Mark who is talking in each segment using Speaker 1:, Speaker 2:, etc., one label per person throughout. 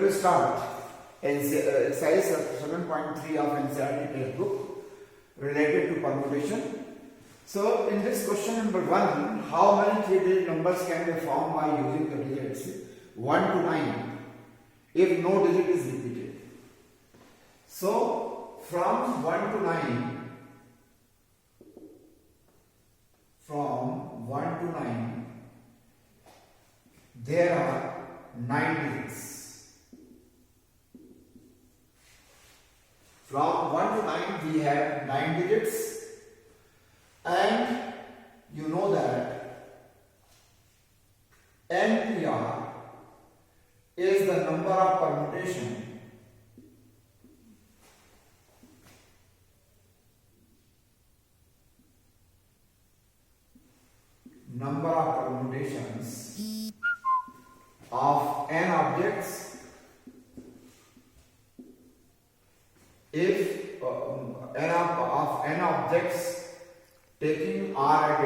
Speaker 1: to start exercise 7.3 of NCERT textbook related to permutation. So in this question number 1, how many 3-digit numbers can be formed by using the digits 1 to 9 if no digit is repeated? So from 1 to 9, there are 9 digits. From 1 to 9 we have 9 digits, and you know that NPR is the number of permutation of n objects if n objects taking r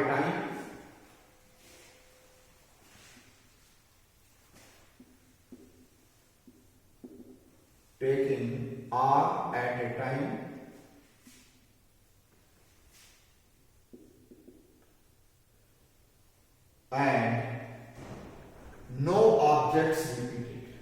Speaker 1: at a time and no objects repeated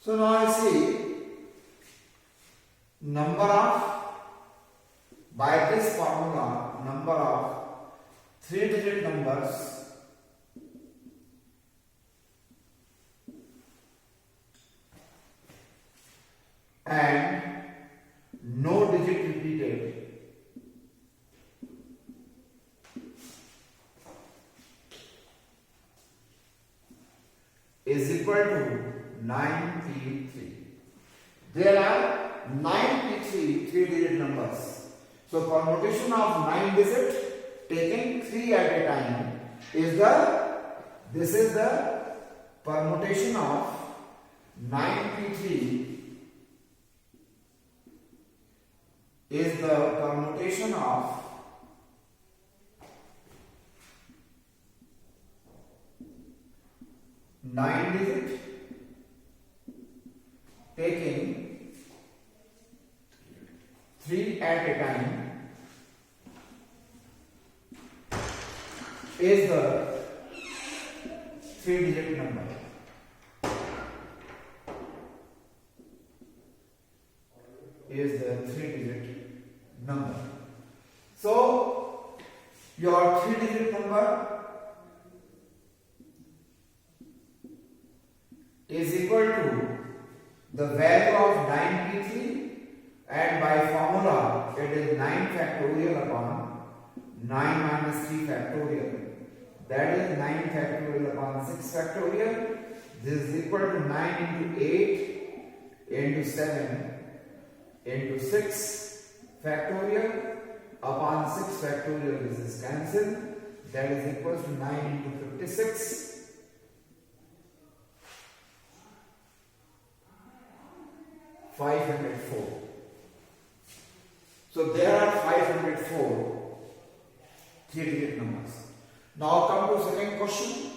Speaker 1: So now I see by this formula number of 3-digit numbers and no digit repeated is equal to 9p3. There are 9p3 3-digit numbers. So permutation of 9 digit taking 3 at a time is the permutation of 9p3 is the permutation of 9 digit taking 3 at a time is the 3-digit number. So your 3-digit number is equal to the value of 9p3, and by formula it is 9 factorial upon 9 minus 3 factorial, that is 9 factorial upon 6 factorial. This is equal to 9 into 8 into 7 into 6 factorial upon 6 factorial. This is cancelled, that is equal to 9 into 56 504. So there are 504 3-digit numbers. Now come to second question.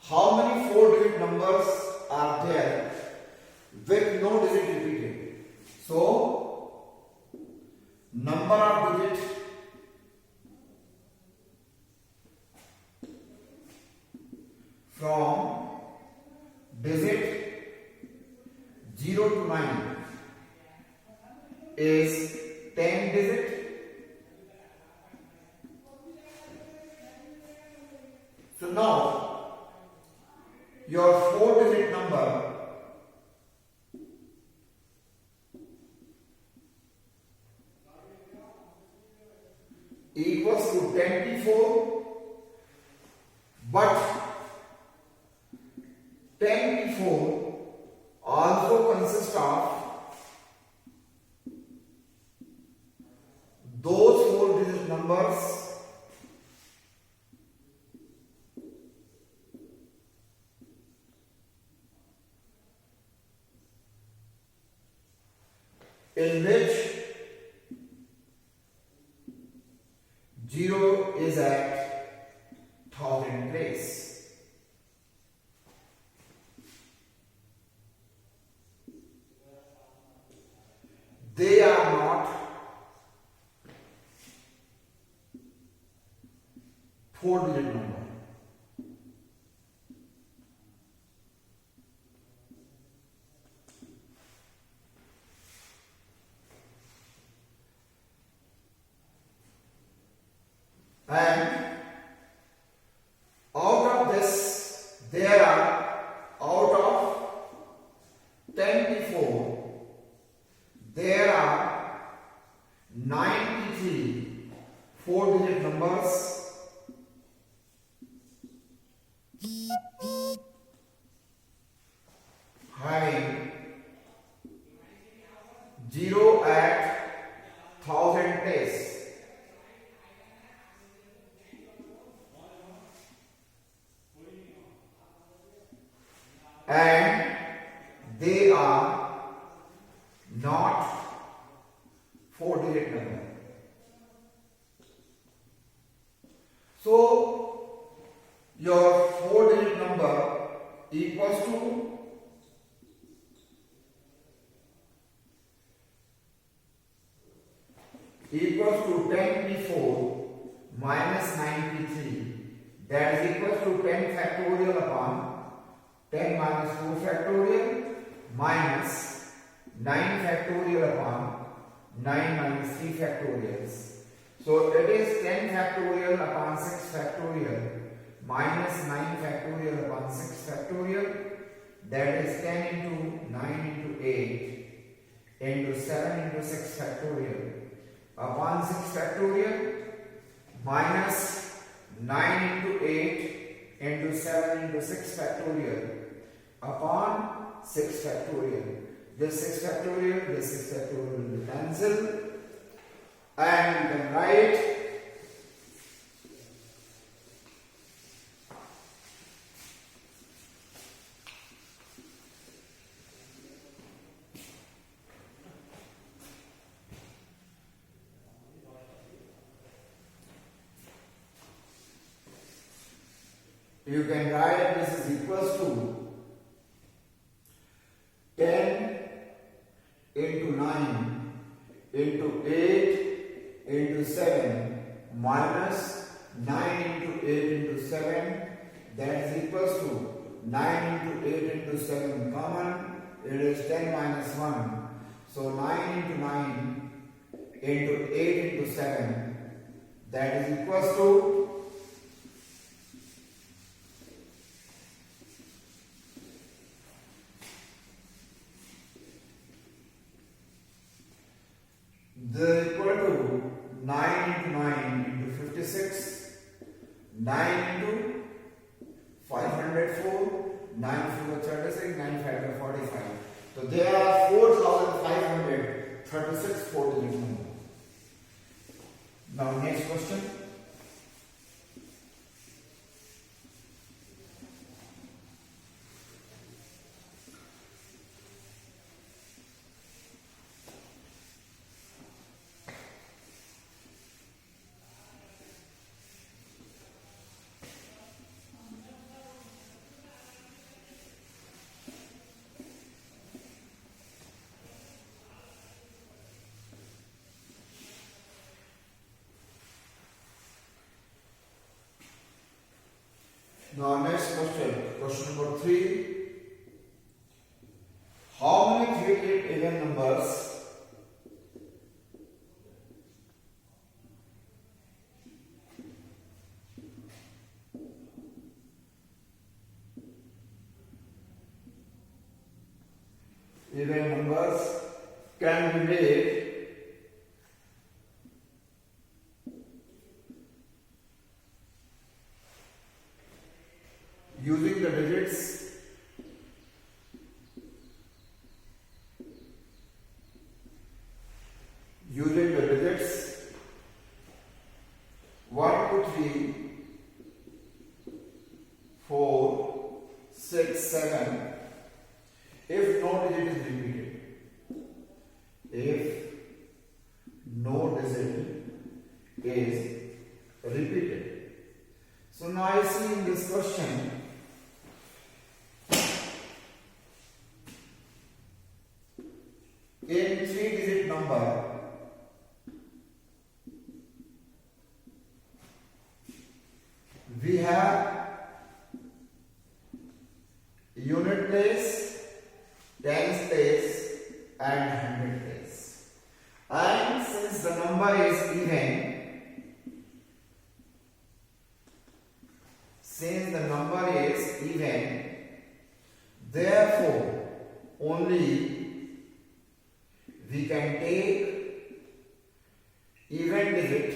Speaker 1: How many 4-digit numbers are there with no digit repeated? So number of digits from digit 0 to 9 is 10 digit. So now your 4-digit number equals to 24, but 10 also consists of those 4-digit numbers in which place. They are not four-digit number. And out of this, there are, out of 24, there are 93 four-digit numbers having 0 at 1000 place. And they are not four-digit number. So your four-digit number equals to equals to 1024 minus 93, that is equals to 10 factorial upon 10 minus 4 factorial minus 9 factorial upon 9 minus 3 factorials. So it is 10 factorial upon 6 factorial minus 9 factorial upon 6 factorial, that is 10 into 9 into 8 into 7 into 6 factorial upon 6 factorial minus 9 into 8 into 7 into 6 factorial upon 6 factorial. This 6 factorial will be cancelled, and you can write this is equals to 10 into 9 into 8 into 7 minus 9 into 8 into 7, that is equals to 9 into 8 into 7 common, it is 10 minus 1. So 9 into 9 into 8 into 7, that is equals to the equal to 9 into 9 into 56, 9 into 504, 9 4 36, 9 5 45. So there are 4536 four-digit numbers. Now next question. Now next question, question number 3. How many three-digit even numbers can be made using the digits using the digits 1, 2, 3, 4, 6, 7 if no digit is repeated. If no digit is repeated. So now I see in this question, in 3-digit number, we have unit place, tens place and hundred place. And since the number is even, therefore only we can take even digit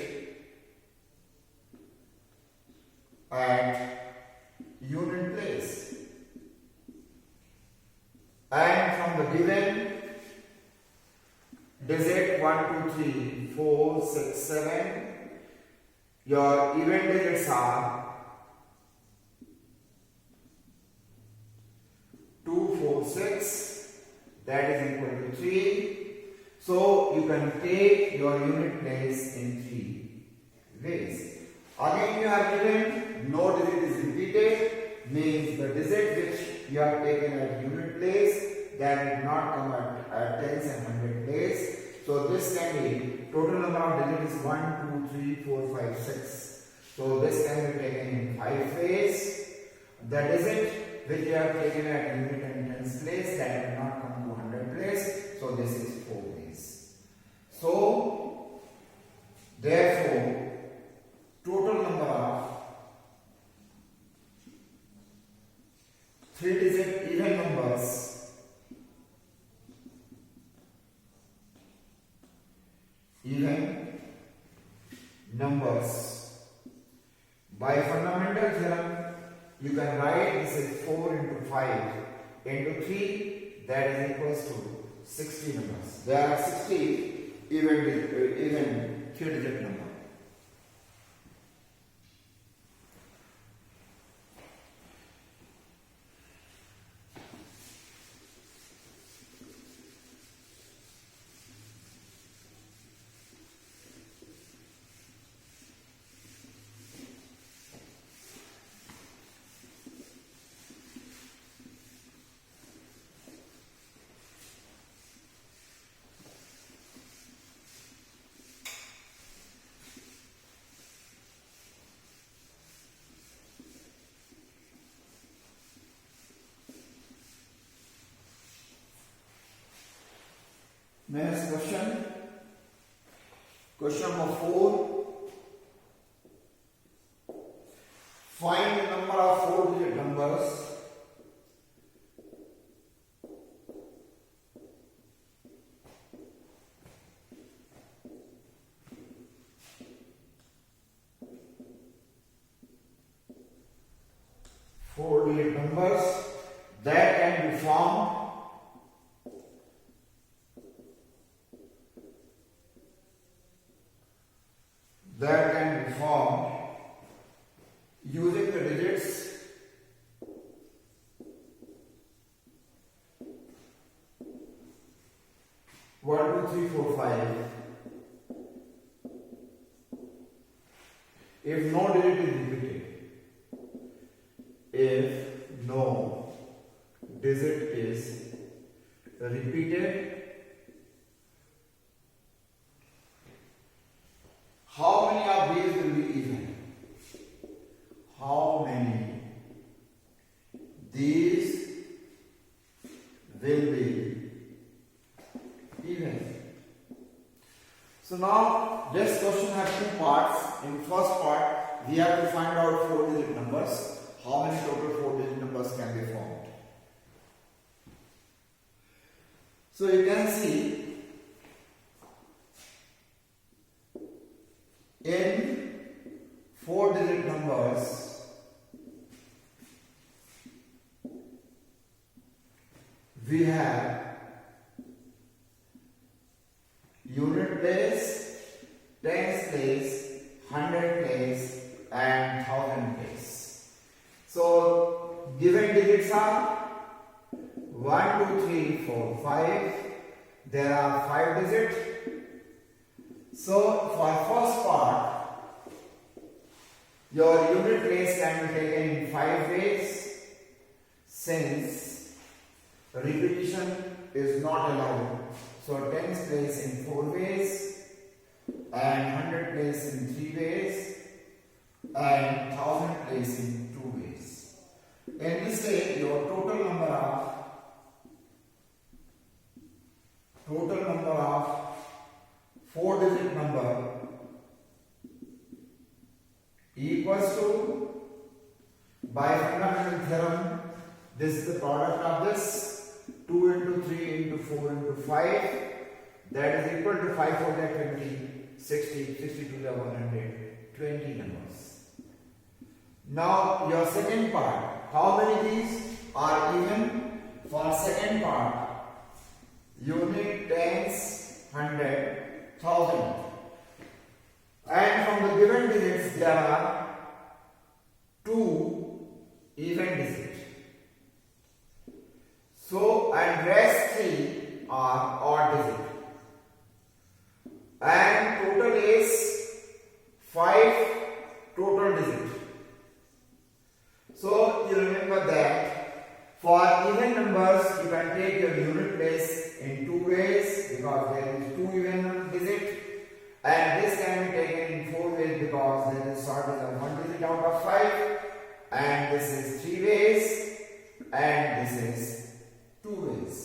Speaker 1: at unit place. And from the given digit 1, 2, 3, 4, 6, 7, your even digits are 2, 4, 6, that is equal to 3. So you can take your unit place in 3 ways. Again you have given no digit is repeated, means the digit which you have taken at unit place, that did not come at tens and hundred place. So this can be, total number of digits is 1, 2, 3, 4, 5, 6. So this can be taken in 5 ways. The digit which you have taken at unit and tens place, that did not come to hundred place. So this is 4 ways. So therefore total number of 3-digit even numbers by fundamental theorem, you can write this is 4 into 5 into 3, that is equals to 60 numbers. There are 60 even 3-digit numbers. Next question. Question number 4. Find the number of 4-digit numbers that can be formed using the digits 1, 2, 3, 4, 5. If no digit is repeated, how many of these will be even? How many these will be even? So now this question has 2 parts. In first part, we have to find out 4-digit numbers. How many total 4-digit numbers can be formed? So you can see in 4-digit numbers, we have unit place, tens place, hundred place and thousand place. So given digits are 1, 2, 3, 4, 5. There are 5 digits. So for first part, Your unit place can be taken in 5 ways since repetition is not allowed. So 10 place in 4 ways and 100 place in 3 ways and 1000 place in 2 ways. In this way, your total number of 4-digit number equals to, by fundamental theorem, this is the product of this 2 into 3 into 4 into 5, that is equal to 5 4 20, 60, 60 to the 100, 20 numbers. Now your second part, how many these are even? For second part, unit, tens, 100, 1000. And from the given digits there are 2 even digits. So, and rest 3 are odd digits. And total is 5 total digits. So, you remember that for even numbers you can take your unit place in 2 ways because there is 2 even digits. And this can be taken in 4 ways because there is shortage of 1 digit out of 5, and this is 3 ways, and this is 2 ways.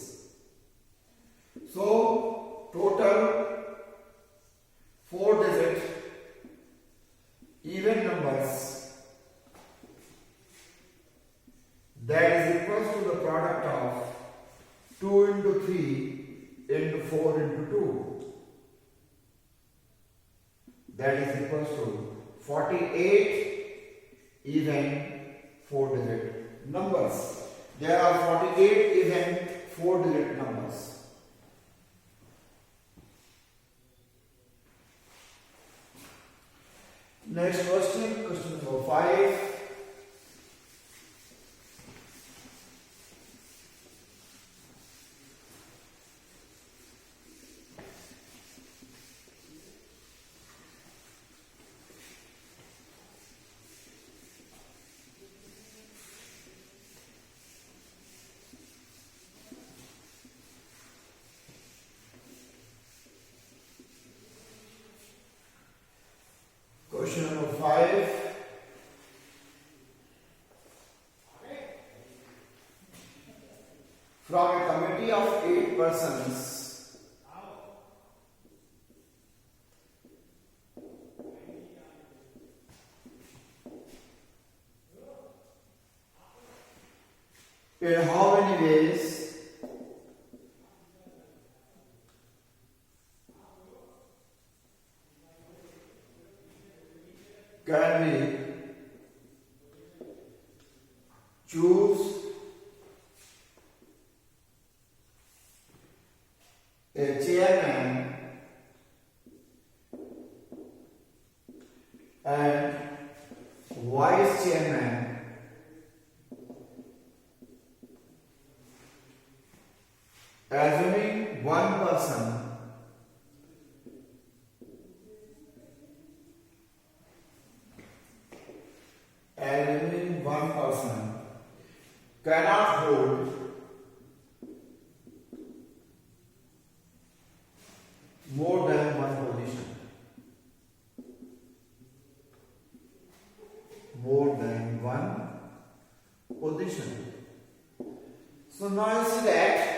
Speaker 1: So total 4 digit even numbers, that is equals to the product of 2 into 3 into 4 into 2. That is equals to 48 even 4-digit numbers. There are 48 even 4-digit numbers. Next question, question number 5. Question number 5. From a committee of 8 persons, in how many ways can we choose a chairman and vice chairman assuming one person cannot hold more than one position. More than one position. So now you see that